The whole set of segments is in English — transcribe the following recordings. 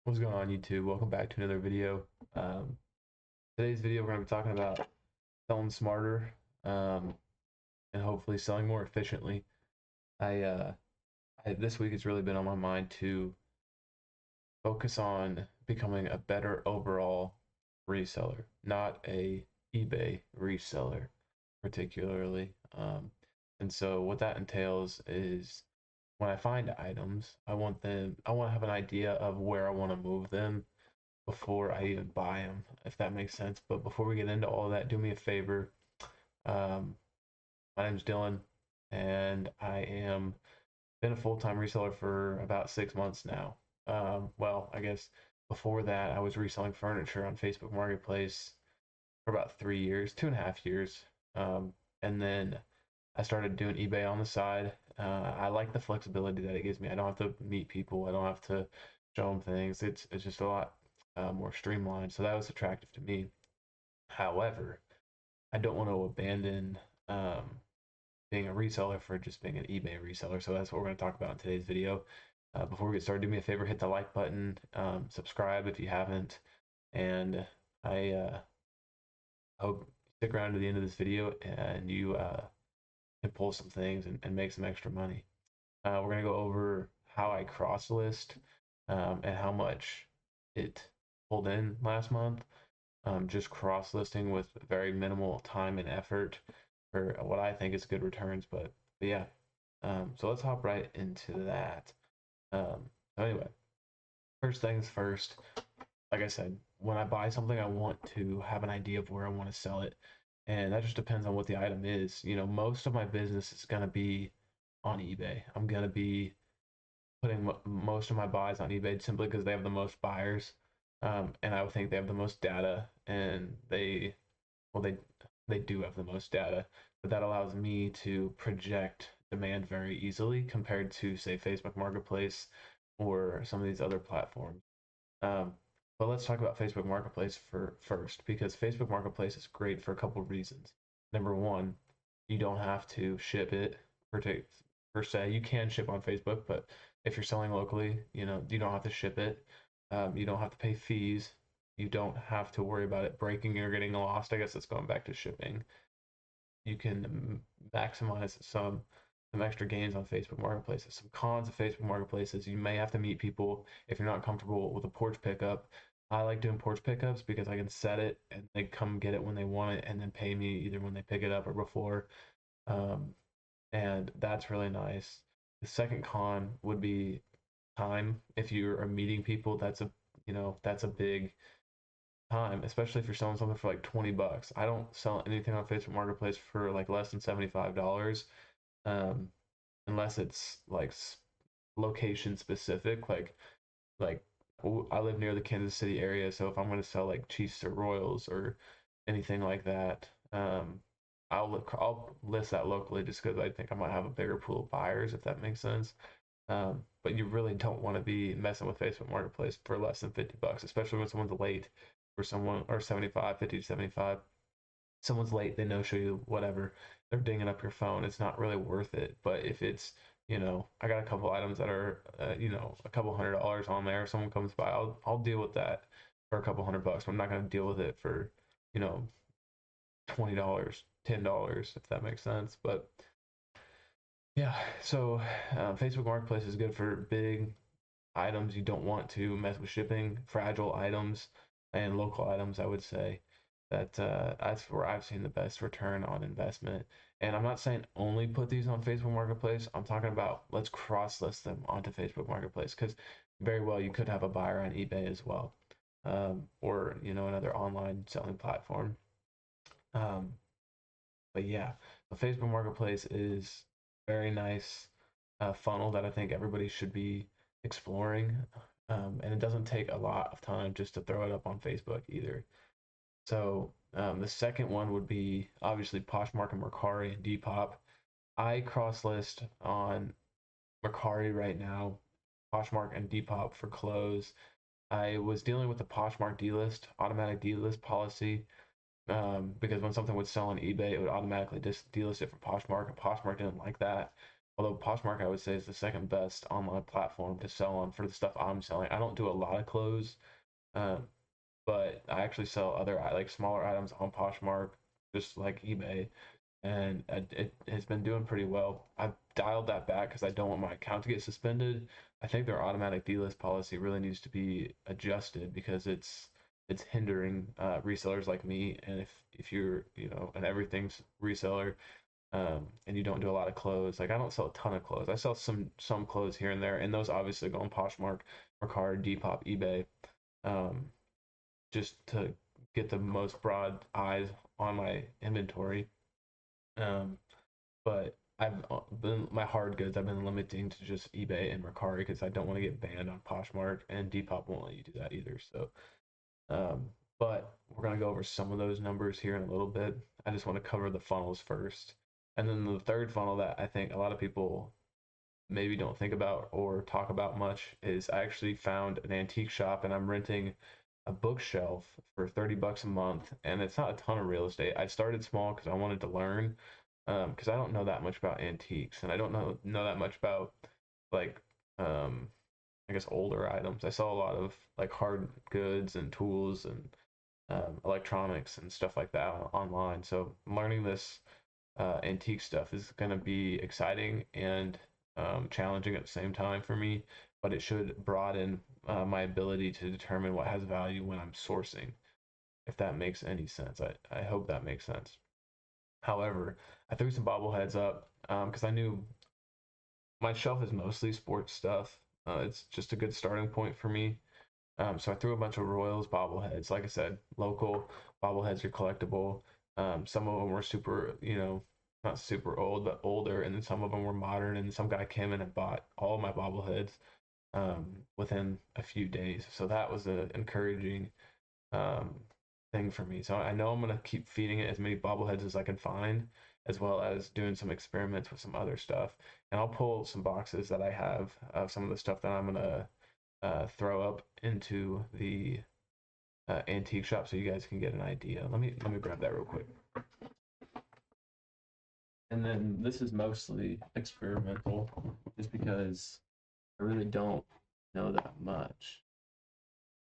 What's going on, YouTube? Welcome back to another video. Um, Today's video, we're going to be talking about selling smarter and hopefully selling more efficiently. I, uh, this week it's really been on my mind to focus on becoming a better overall reseller, not a eBay reseller particularly. And so what that entails is when I find items, I want to have an idea of where I want to move them before I even buy them, if that makes sense. But before we get into all of that, do me a favor. Um, my name's Dylan, and I am been a full-time reseller for about 6 months now. Well, I guess before that, I was reselling furniture on Facebook Marketplace for about 3 years, 2.5 years. And then I started doing eBay on the side. I like the flexibility that it gives me. I don't have to meet people. I don't have to show them things. It's just a lot more streamlined. So that was attractive to me. However, I don't want to abandon being a reseller for just being an eBay reseller. So that's what we're going to talk about in today's video. Before we get started, do me a favor, hit the like button, subscribe if you haven't, and I hope you stick around to the end of this video and you can pull some things and make some extra money. We're going to go over how I cross list and how much it pulled in last month. Just cross listing with very minimal time and effort for what I think is good returns. But yeah, so let's hop right into that. So anyway, first things first, like I said, when I buy something, I want to have an idea of where I want to sell it. And that just depends on what the item is. You know, most of my business is going to be on eBay. I'm going to be putting most of my buys on eBay simply because they have the most buyers. And I would think they have the most data, and well, they do have the most data, but that allows me to project demand very easily compared to, say, Facebook Marketplace or some of these other platforms. Um, but let's talk about Facebook Marketplace first, because Facebook Marketplace is great for a couple of reasons. Number one, you don't have to ship it per se. You can ship on Facebook, but if you're selling locally, you don't have to ship it. You don't have to pay fees. You don't have to worry about it breaking or getting lost. I guess it's going back to shipping. You can maximize some extra gains on Facebook Marketplaces. Some cons of Facebook Marketplaces: you may have to meet people if you're not comfortable with a porch pickup. I like doing porch pickups because I can set it and they come get it when they want it and then pay me either when they pick it up or before. Um, and that's really nice. The second con would be time. If you're meeting people, that's a big time, especially if you're selling something for like 20 bucks. I don't sell anything on Facebook Marketplace for like less than $75, um, unless it's like location specific. Like I live near the Kansas City area, so if I'm going to sell like Chiefs or Royals or anything like that, I'll list that locally just because I think I might have a bigger pool of buyers, if that makes sense. But you really don't want to be messing with Facebook Marketplace for less than 50 bucks, especially when someone's late for someone, or 75, 50 to 75. Someone's late, they no show you, whatever. They're dinging up your phone. It's not really worth it. But if it's, I got a couple items that are, a couple $100 on there. Someone comes by, I'll deal with that for a couple $100. I'm not going to deal with it for, you know, $20, $10, if that makes sense. But yeah, so Facebook Marketplace is good for big items. You don't want to mess with shipping, fragile items, and local items. I would say that's where I've seen the best return on investment. And I'm not saying only put these on Facebook Marketplace. I'm talking about let's cross list them onto Facebook Marketplace, because very well you could have a buyer on eBay as well, or another online selling platform. Um, but yeah, the Facebook Marketplace is very nice funnel that I think everybody should be exploring. And it doesn't take a lot of time just to throw it up on Facebook either. So the second one would be obviously Poshmark and Mercari and Depop. I cross list on Mercari right now, Poshmark and Depop for clothes. I was dealing with the Poshmark delist, automatic delist policy, because when something would sell on eBay, it would automatically just delist it from Poshmark, and Poshmark didn't like that. although Poshmark I would say is the second best online platform to sell on for the stuff I'm selling. I don't do a lot of clothes, uh, but I actually sell other like smaller items on Poshmark, just like eBay, and it has been doing pretty well. I've dialed that back because I don't want my account to get suspended. I think their automatic delist policy really needs to be adjusted because it's hindering resellers like me. And if you're an everything's reseller, and you don't do a lot of clothes, like I don't sell a ton of clothes. I sell some clothes here and there, and those obviously go on Poshmark, Mercari, Depop, eBay, um, just to get the most broad eyes on my inventory. Um, but I've been my hard goods. I've been limiting to just eBay and Mercari because I don't want to get banned on Poshmark, and Depop won't let you do that either. So, um, but we're gonna go over some of those numbers here in a little bit. I just want to cover the funnels first, and then the third funnel that I think a lot of people maybe don't think about or talk about much is I actually found an antique shop and I'm renting a bookshelf for 30 bucks a month, and it's not a ton of real estate. I started small because I wanted to learn, because I don't know that much about antiques and I don't know that much about like um I guess older items. I saw a lot of like hard goods and tools and electronics and stuff like that online. So learning this antique stuff is going to be exciting and challenging at the same time for me, but it should broaden my ability to determine what has value when I'm sourcing, if that makes any sense. I hope that makes sense. However, I threw some bobbleheads up because I knew my shelf is mostly sports stuff. It's just a good starting point for me. So I threw a bunch of Royals bobbleheads. Like I said, local bobbleheads are collectible. Some of them were super, not super old, but older, and then some of them were modern. And some guy came in and bought all of my bobbleheads within a few days. So that was an encouraging um, thing for me. So I know I'm gonna keep feeding it as many bobbleheads as I can find, as well as doing some experiments with some other stuff. And I'll pull some boxes that I have of some of the stuff that I'm gonna throw up into the antique shop so you guys can get an idea. Let me grab that real quick. And then this is mostly experimental, just because I really don't know that much,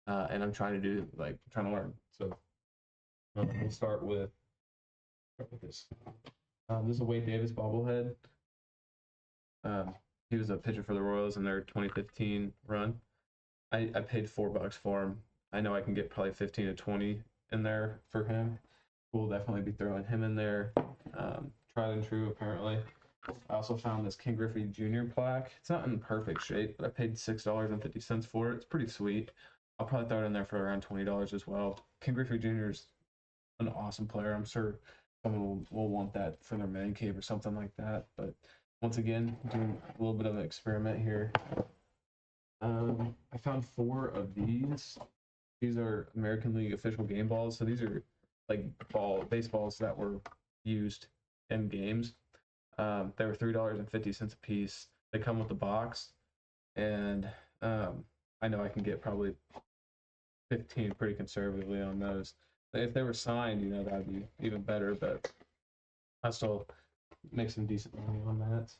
and I'm trying to do like trying to learn. So we'll start with this. This is a Wade Davis bobblehead. Um, he was a pitcher for the Royals in their 2015 run. I paid $4 for him. I know I can get probably 15 to 20 in there for him. We'll definitely be throwing him in there. Tried and true, apparently. I also found this King Griffey Jr. plaque. It's not in perfect shape, but I paid $6.50 for it. It's pretty sweet. I'll probably throw it in there for around $20 as well. King Griffey Jr. is an awesome player. I'm sure someone will want that for their man cave or something like that. But once again, doing a little bit of an experiment here. I found 4 of these. These are American League official game balls. So these are like baseballs that were used in games. They were $3.50 a piece. They come with the box, and I know I can get probably 15 pretty conservatively on those. If they were signed, that'd be even better. But I still make some decent money on that.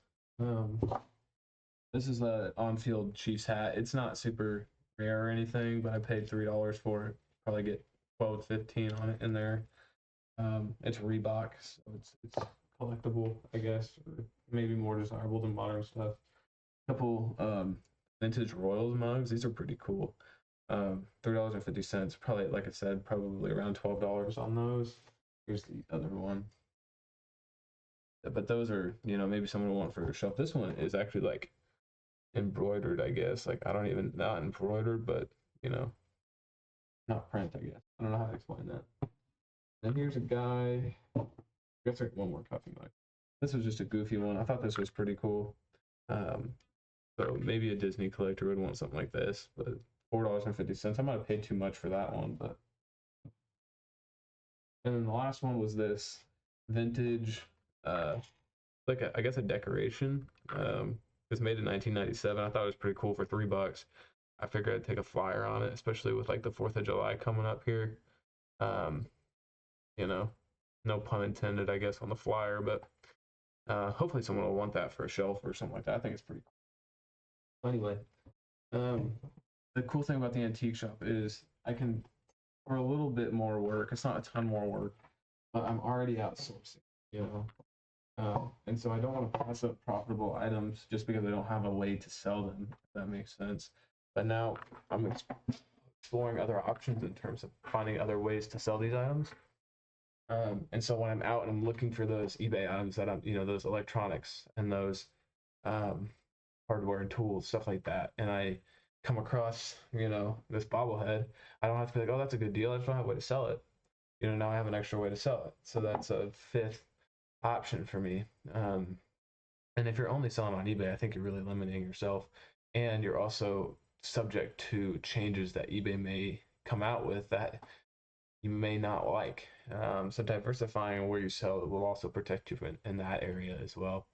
This is a on-field Chiefs hat. It's not super rare or anything, but I paid $3 for it. Probably get 12 to 15 on it in there. It's Reebok, so it's collectible, I guess, or maybe more desirable than modern stuff. A couple vintage Royals mugs. These are pretty cool. $3.50. Probably, like I said, probably around $12 on those. Here's the other one. But those are, maybe someone will want for a shelf. This one is actually like embroidered, I guess. Like I don't even not embroidered, but not print, I guess. I don't know how to explain that. And here's a guy. I guess like one more coffee mug. This was just a goofy one. I thought this was pretty cool. So maybe a Disney collector would want something like this, but $4.50. I might have paid too much for that one, but. And then the last one was this vintage, I guess a decoration. It was made in 1997. I thought it was pretty cool for $3. I figured I'd take a flyer on it, especially with like the 4th of July coming up here. No pun intended, I guess, on the flyer, but Hopefully someone will want that for a shelf or something like that. I think it's pretty cool. Anyway, the cool thing about the antique shop is I can, for a little bit more work, it's not a ton more work, but I'm already outsourcing, you know. And so I don't want to pass up profitable items just because I don't have a way to sell them, if that makes sense. But now I'm exploring other options in terms of finding other ways to sell these items. And so when I'm out and I'm looking for those eBay items that I'm, those electronics and those hardware and tools, stuff like that, and I come across, this bobblehead, I don't have to be like, oh, that's a good deal. I just don't have a way to sell it. Now I have an extra way to sell it. So that's a fifth option for me. And if you're only selling on eBay, I think you're really limiting yourself, and you're also subject to changes that eBay may come out with that you may not like. So diversifying where you sell will also protect you in that area as well.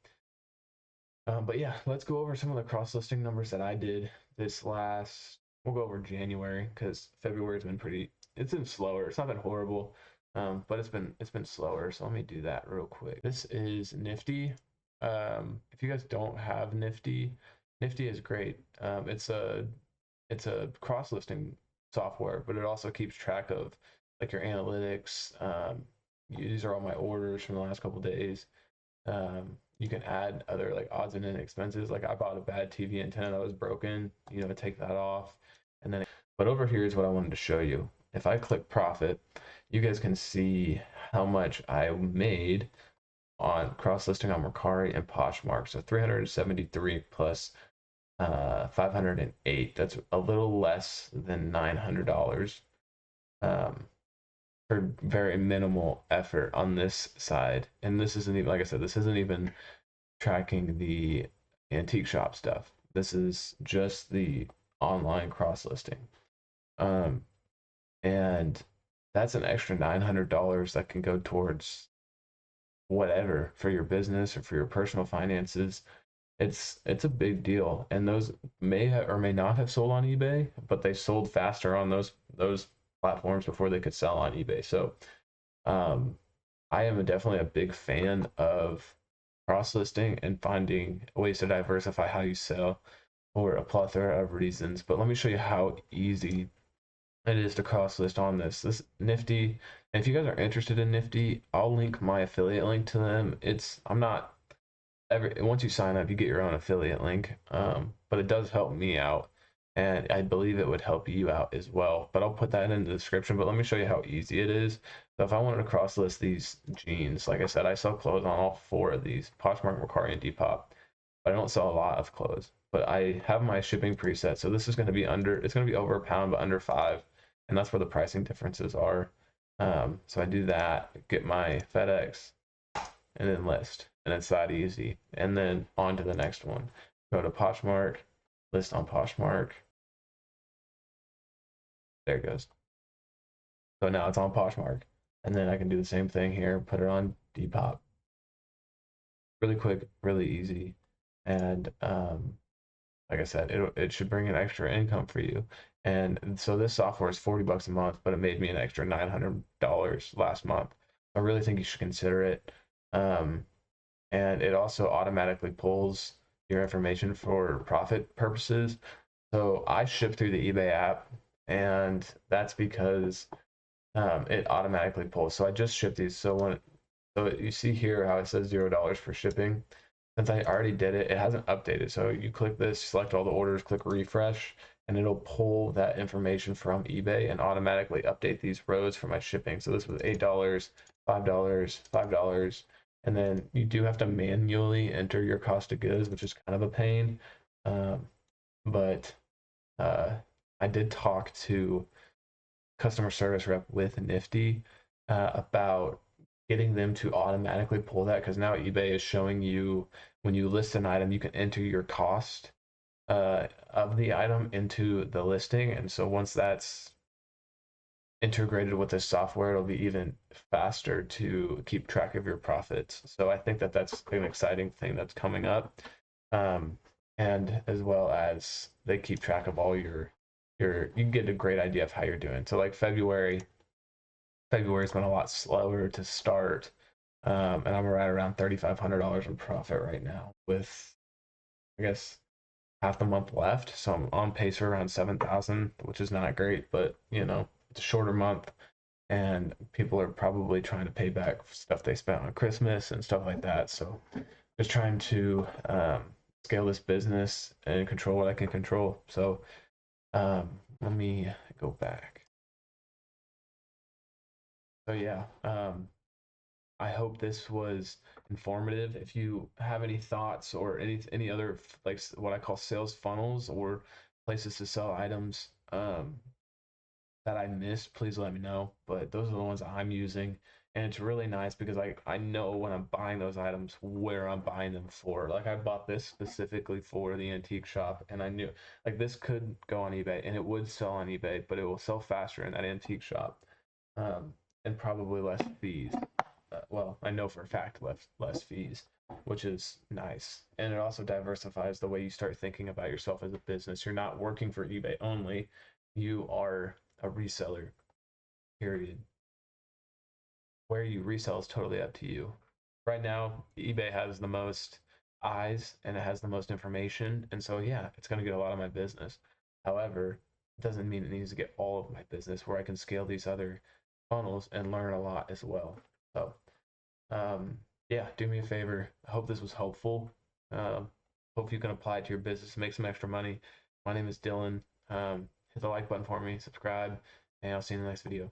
But yeah, let's go over some of the cross-listing numbers that I did this last. We'll go over January because February's been it's been slower. It's not been horrible, but it's been slower. So let me do that real quick. This is Nifty. If you guys don't have Nifty, Nifty is great. It's a cross-listing software, but it also keeps track of like your analytics. These are all my orders from the last couple days. You can add other like odds and ends expenses. Like I bought a bad TV antenna that was broken, take that off. And then, but over here is what I wanted to show you. If I click profit, you guys can see how much I made on cross-listing on Mercari and Poshmark. So 373 plus 508. That's a little less than $900 for very minimal effort on this side. And this isn't even, like I said, this isn't even tracking the antique shop stuff. This is just the online cross-listing. And that's an extra $900 that can go towards whatever for your business or for your personal finances. It's a big deal, and those may or may not have sold on eBay, but they sold faster on those platforms before they could sell on eBay. So I am definitely a big fan of cross-listing and finding ways to diversify how you sell for a plethora of reasons. But let me show you how easy it is to cross-list on this Nifty. And if you guys are interested in Nifty, I'll link my affiliate link to them. I'm not once you sign up, you get your own affiliate link. But it does help me out, and I believe it would help you out as well. But I'll put that in the description. But let me show you how easy it is. So if I wanted to cross list these jeans, like I said, I sell clothes on all four of these: Poshmark, Mercari, and Depop. But I don't sell a lot of clothes. But I have my shipping preset, so this is going to be it's going to be over £1, but under 5, and that's where the pricing differences are. So I do that, get my FedEx, and then list, and it's that easy. And then on to the next one. Go to Poshmark, list on Poshmark. There it goes. So now it's on Poshmark, and then I can do the same thing here, put it on Depop. Really quick, really easy, and like I said, it should bring an extra income for you. And so this software is $40 a month, but it made me an extra $900 last month. I really think you should consider it. And it also automatically pulls your information for profit purposes. So I ship through the eBay app, and that's because it automatically pulls. So I just shipped these. So you see here how it says $0 for shipping. Since I already did it, it hasn't updated. So you click this, select all the orders, click refresh, and it'll pull that information from eBay and automatically update these rows for my shipping. So this was $8, $5, $5. And then you do have to manually enter your cost of goods, which is kind of a pain. But I did talk to customer service rep with Nifty about getting them to automatically pull that, because now eBay is showing you when you list an item, you can enter your cost of the item into the listing. And so once that's integrated with this software, it'll be even faster to keep track of your profits. So I think that that's an exciting thing that's coming up. And as well as they keep track of all you can get a great idea of how you're doing. So like February's been a lot slower to start. And I'm right around $3,500 in profit right now with, I guess, half the month left. So I'm on pace for around 7,000, which is not great, but it's a shorter month and people are probably trying to pay back stuff they spent on Christmas and stuff like that. So just trying to scale this business and control what I can control. So let me go back. So yeah, I hope this was informative. If you have any thoughts or any other like what I call sales funnels or places to sell items that I missed, please let me know. But those are the ones I'm using. And it's really nice because I know when I'm buying those items where I'm buying them for. Like I bought this specifically for the antique shop and I knew like this could go on eBay and it would sell on eBay, but it will sell faster in that antique shop. And probably less fees. Well, I know for a fact less fees, which is nice. And it also diversifies the way you start thinking about yourself as a business. You're not working for eBay only. You are a reseller, period. Where you resell is totally up to you. Right now, eBay has the most eyes and it has the most information. And so, yeah, it's going to get a lot of my business. However, it doesn't mean it needs to get all of my business where I can scale these other funnels and learn a lot as well. So, yeah, do me a favor. I hope this was helpful. Hope you can apply it to your business and make some extra money. My name is Dylan. Hit the like button for me, subscribe, and I'll see you in the next video.